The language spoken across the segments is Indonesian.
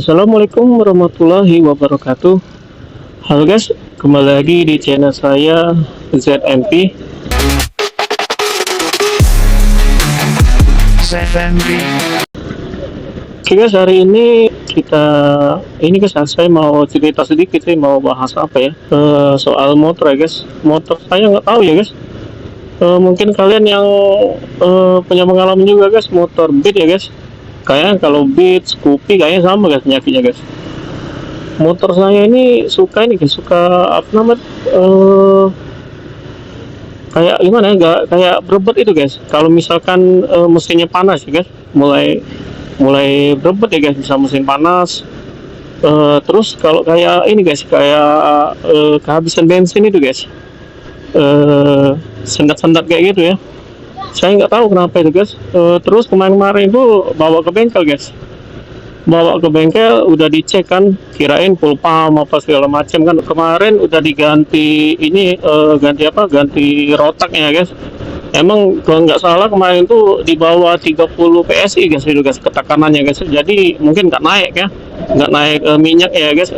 Assalamualaikum warahmatullahi wabarakatuh. Halo guys, kembali lagi di channel saya ZMP. Oke guys, hari ini guys, saya mau cerita sedikit sih, mau bahas apa ya, soal motor ya guys. Motor saya nggak tahu ya guys. Mungkin kalian yang punya pengalaman juga guys, motor Beat ya guys. Kayaknya kalau Beat, Scoopy kayaknya sama guys penyakitnya guys. Motor saya ini suka ini guys, suka apa namanya, kayak gimana ya, nggak kayak berebet itu guys. Kalau misalkan mesinnya panas ya guys, mulai mulai berebet ya guys, bisa mesin panas. Terus kalau kayak ini guys, kayak kehabisan bensin itu guys, sendat-sendat kayak gitu ya. Saya nggak tahu kenapa itu guys. Terus kemarin-kemarin itu bawa ke bengkel guys, udah dicek kan, kirain full pump apa segala macam kan. Kemarin udah diganti ini, ganti rotaknya guys. Emang kalau nggak salah kemarin tuh di bawah 30 PSI guys itu guys, ketekanannya guys. Jadi mungkin nggak naik ya, nggak naik minyak ya guys,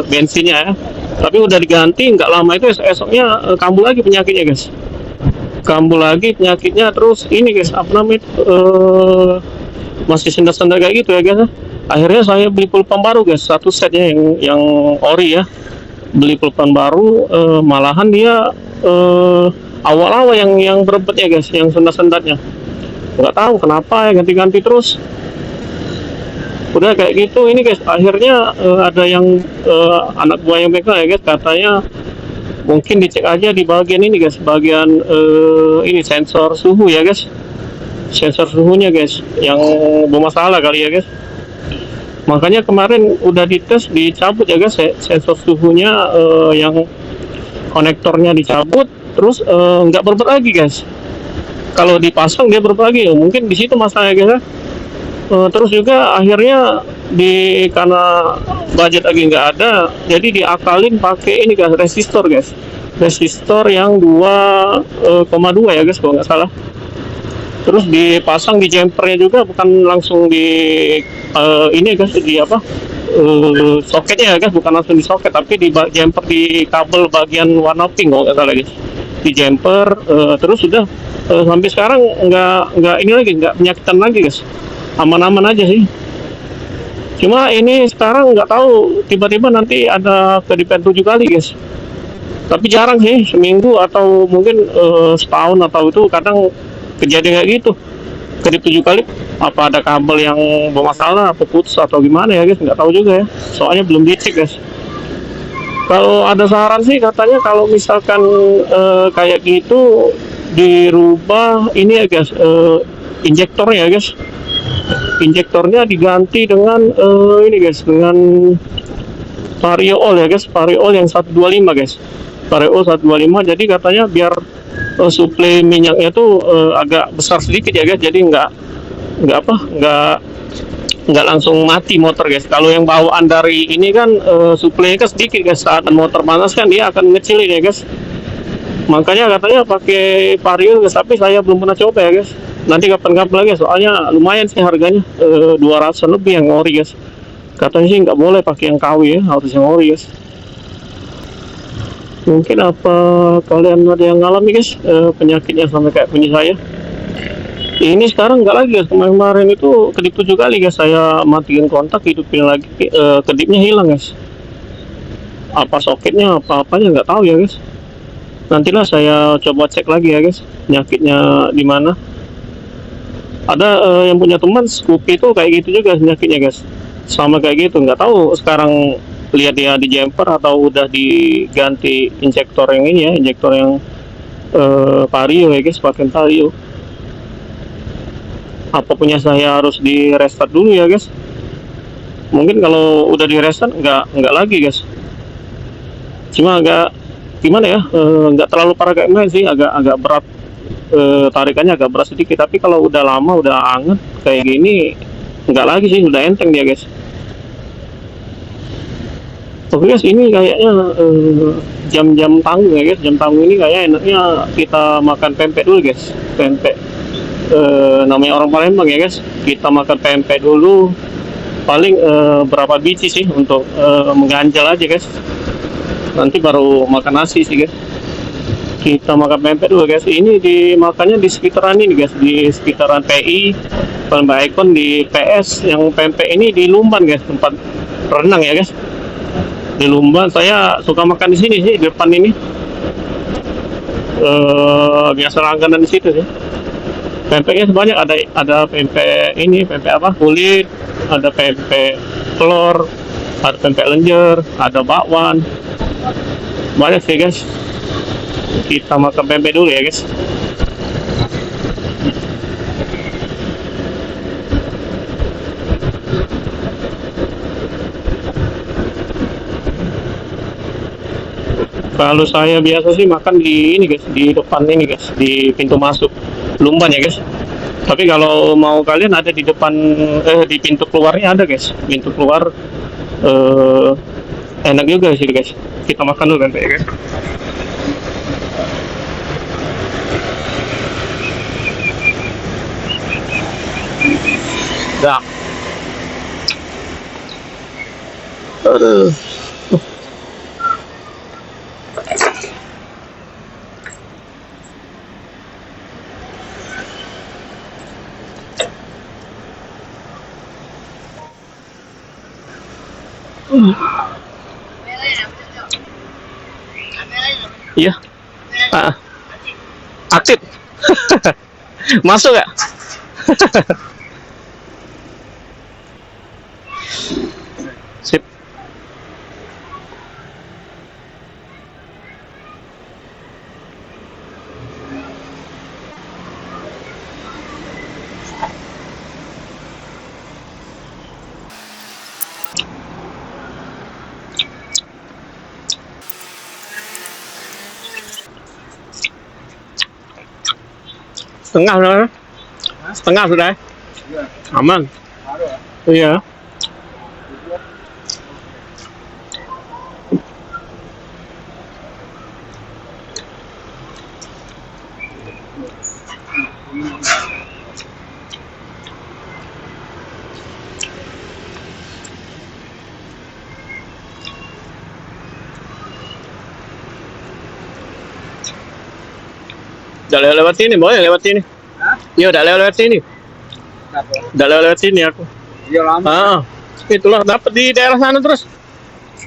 bensinnya ya. Tapi udah diganti, nggak lama itu esoknya kambuh lagi penyakitnya guys. Terus ini guys, apa namanya, masih sendat-sendat kayak gitu ya guys. Akhirnya saya beli pulpen baru guys, satu setnya yang ori ya. Beli pulpen baru, malahan dia awal-awal yang berebetnya guys, yang sendat-sendatnya. Nggak tahu kenapa ya, ganti-ganti terus. Udah kayak gitu ini guys, akhirnya ada yang anak buah yang bengkel ya guys, katanya mungkin dicek aja di bagian ini guys, bagian ini sensor suhu ya guys, sensor suhunya guys yang bermasalah kali ya guys. Makanya kemarin udah dites, dicabut ya guys, sensor suhunya, yang konektornya dicabut. Terus nggak berbet lagi guys, kalau dipasang dia berbet lagi. Mungkin di situ masalahnya guys ya. Terus juga akhirnya karena budget lagi nggak ada, jadi diakalin pakai ini guys, resistor yang 2,2 ya guys kalau nggak salah. Terus dipasang di jumpernya juga, bukan langsung di ini guys, di apa, soketnya ya guys, bukan langsung di soket, tapi di jumper, di kabel bagian warna pink kalau nggak salah guys, di jumper. Terus sudah sampai sekarang nggak ini lagi, nggak penyakitan lagi guys, aman-aman aja sih. Cuma ini sekarang nggak tahu, tiba-tiba nanti ada kedip 7 kali guys. Tapi jarang sih, seminggu atau mungkin setahun atau itu kadang kejadian kayak gitu, kedip 7 kali. Apa ada kabel yang bermasalah, apa putus atau gimana ya guys, nggak tahu juga ya, soalnya belum dicek guys. Kalau ada saran sih katanya, kalau misalkan kayak gitu dirubah ini ya guys, injektornya ya guys. Injektornya diganti dengan ini guys, dengan Vario Oil ya guys, Vario Oil yang 125 guys, Vario Oil 125. Jadi katanya biar suplai minyaknya tuh agak besar sedikit ya guys, jadi nggak langsung mati motor guys. Kalau yang bawaan dari ini kan suplainya kan sedikit guys, saat motor panas kan dia akan ngecilin ya guys. Makanya katanya pakai Vario guys, tapi saya belum pernah coba ya guys. Nanti kapan-kapan lagi, soalnya lumayan sih harganya, 200 lebih yang ori guys. Katanya sih nggak boleh pakai yang KW ya, harus yang ori guys. Mungkin apa kalian ada yang ngalami guys, penyakitnya sampai kayak punya saya. Ini sekarang nggak lagi guys, kemarin itu kedip 7 kali guys, saya matiin kontak, hidupin lagi, kedipnya hilang guys. Apa soketnya, apa-apanya nggak tahu ya guys. Nantilah saya coba cek lagi ya guys, penyakitnya di mana. Ada yang punya teman Scoopy itu kayak gitu juga penyakitnya guys, sama kayak gitu. Nggak tahu sekarang lihat dia di jumper atau udah diganti injektor yang ini ya, injektor yang Vario ya guys, pakai Vario. Apa punya saya harus di restart dulu ya guys. Mungkin kalau udah di restart nggak lagi guys. Cuma agak gimana ya, nggak terlalu parah kayak main sih, agak berat, tarikannya agak berat sedikit. Tapi kalau udah lama, udah anget kayak gini, nggak lagi sih, udah enteng dia guys. Oke guys, ini kayaknya jam-jam tanggung ya guys. Jam tanggung ini kayaknya enaknya kita makan pempek dulu guys, pempek. Namanya orang Palembang ya guys, kita makan pempek dulu. paling berapa biji sih untuk mengganjal aja guys, nanti baru makan nasi sih guys. Kita makan pempek dulu guys, ini dimakannya di sekitaran ini guys, di sekitaran PI Mbak Icon, di PS. Yang pempek ini di Lumban guys, tempat renang ya guys, di Lumban. Saya suka makan di sini sih, di depan ini. Biasa langganan di situ sih. Pempeknya sebanyak, ada pempek ini, pempek apa, kulit, ada pempek telur, ada pempek lenjer, ada bakwan, banyak sih guys. Kita makan pempek dulu ya guys. Kalau saya biasa sih makan di ini guys, di depan ini guys, di pintu masuk Lumban ya guys. Tapi kalau mau kalian ada di depan, di pintu keluarnya ada guys, pintu keluar enak juga sih guys. Kita makan dulu pempek ya guys. Dah. Aduh. Iya. Aktif. Masuk ya? Sip. Setengah sudah. Setengah sudah. Aman. Iya. Udah lewat sini, boleh lewat sini. Iya, udah lewat sini. Udah lewat sini aku. Iya lama. Itulah dapat di daerah sana terus.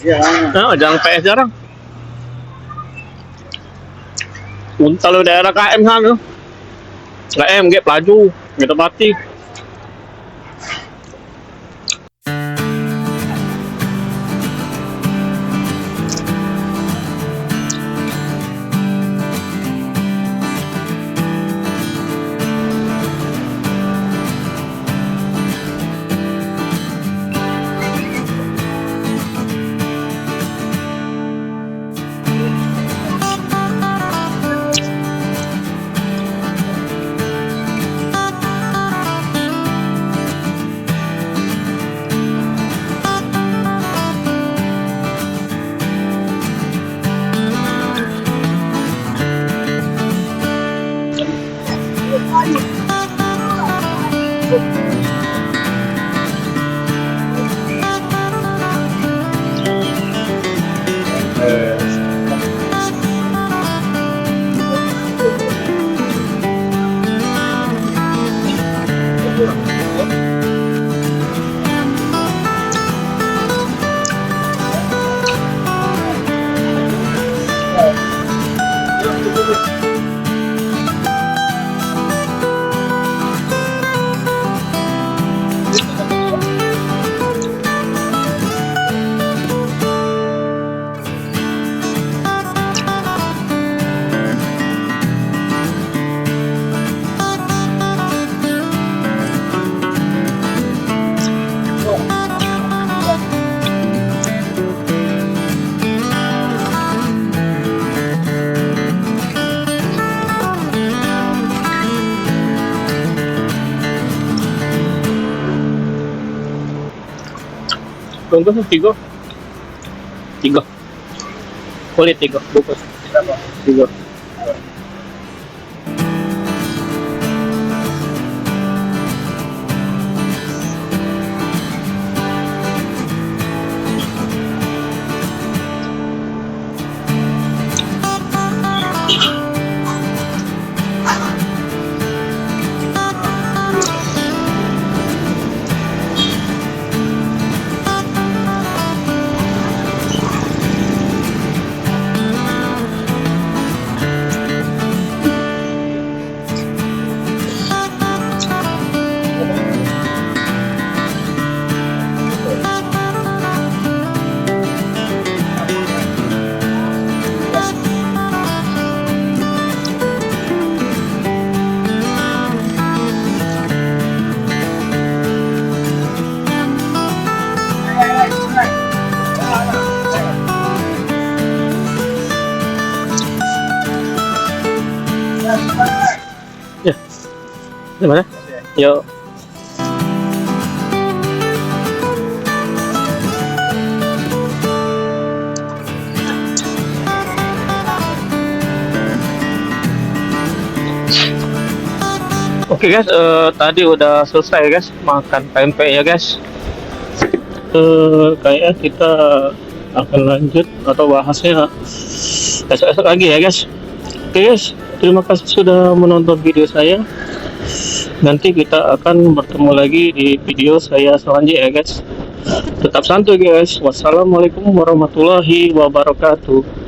Iya lama. Jangan PS jarang. Kalau daerah KM sana, KM G Pelaju, gitu pati. Bungkus 3. Kulit 3 bungkus. 3. Gimana? Yuk. Oke guys, tadi udah selesai guys makan pempek ya guys. Kayaknya kita akan lanjut atau bahasnya esok-esok lagi ya guys. Oke guys, terima kasih sudah menonton video saya. Nanti kita akan bertemu lagi di video saya selanjutnya ya guys. Tetap santuy guys. Wassalamualaikum warahmatullahi wabarakatuh.